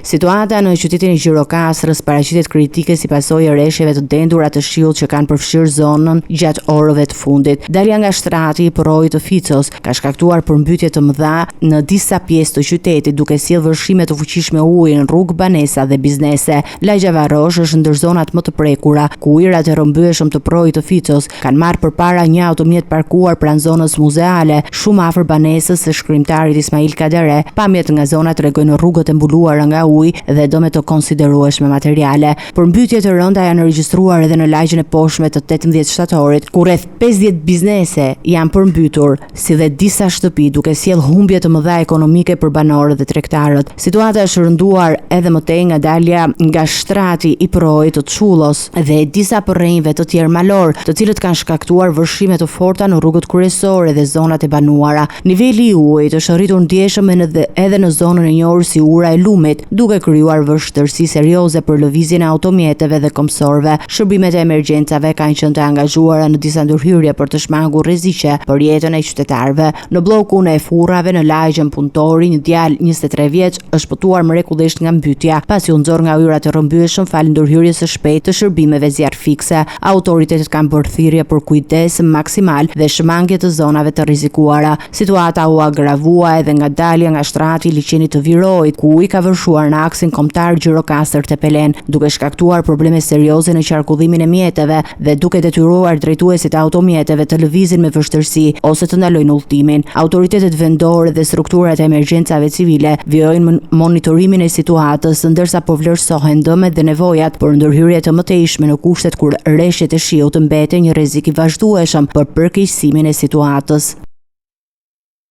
Situata në qytetin e Gjirokastrës paraqitet kritike si pasojë e rreshjeve të dendura të shiut që kanë përfshirë zonën gjatë orëve të fundit. Dalja nga shtrati i porojit të Ficos ka shkaktuar përmbytje të mëdha në disa pjesë të qytetit, duke sjellë vërshime të fuqishme uji në rrugë, banesa dhe biznese. Lagja Varrosh është ndër zonat më të prekura, ku ujërat e rrëmbyeshëm të porojit të Ficos kanë marrë përpara një automjet parkuar pranë zonës muzeale, shumë afër banesës së shkrimtarit Ismail Kadare. Pamjet nga zona tregojnë rrugët e mbuluara nga ujë dhe dëme të konsiderueshme materiale. Përmbytje të rënda janë regjistruar edhe në lagjen e poshtme të 18 shtatorit, ku rreth 50 biznese janë përmbytur, si dhe disa shtëpi, duke sjellë humbje të mëdha ekonomike për banorët dhe tregtarët. Situata është rënduar edhe më tej nga dalja nga shtrati i porojit të Çullos dhe disa përrenjve të tjerë malor, të cilët kanë shkaktuar vërshime të forta në rrugët kryesore dhe zonat e banuara. Niveli i ujit është rritur ndjeshëm edhe në zonën e njohur si ura e Lumit, duke krijuar vështirësi serioze për lëvizjen e automjeteve dhe komsorëve. Shërbimet e emergjencave kanë qenë të angazhuara në disa ndërhyrje për të shmangur rreziqe për jetën e qytetarëve. Në bllokun e furrave në lagjen Puntori, një djalë 23 vjeç është shpëtuar mrekullisht nga mbytyja, pasi u nxorr nga yrat e rrëmbyeshëm fal ndërhyrjes së shpejtë të shërbimeve zjarrfikse. Autoritetet kanë bërë thirrje për kujdes maksimal dhe shmangje të zonave të rrezikuara. Situata u agravua edhe nga dalja nga shtrati i liçenit të Virojit, ku i ka vërshuar në aksin kombëtar Gjirokastër-Tepelen, duke shkaktuar probleme serioze në qarkullimin e mjeteve dhe duke detyruar drejtuesit e automjeteve të lëvizin me vështirësi ose të ndalojnë udhëtimin. Autoritetet vendore dhe strukturat e emergjencave civile vijojnë monitorimin e situatës, ndërsa po vlerësohen dëmet dhe nevojat për ndërhyrje të mëtejshme në kushtet kur rreshjet e shiut mbeten një rrezik i vazhdueshëm për përkeqësimin e situatës.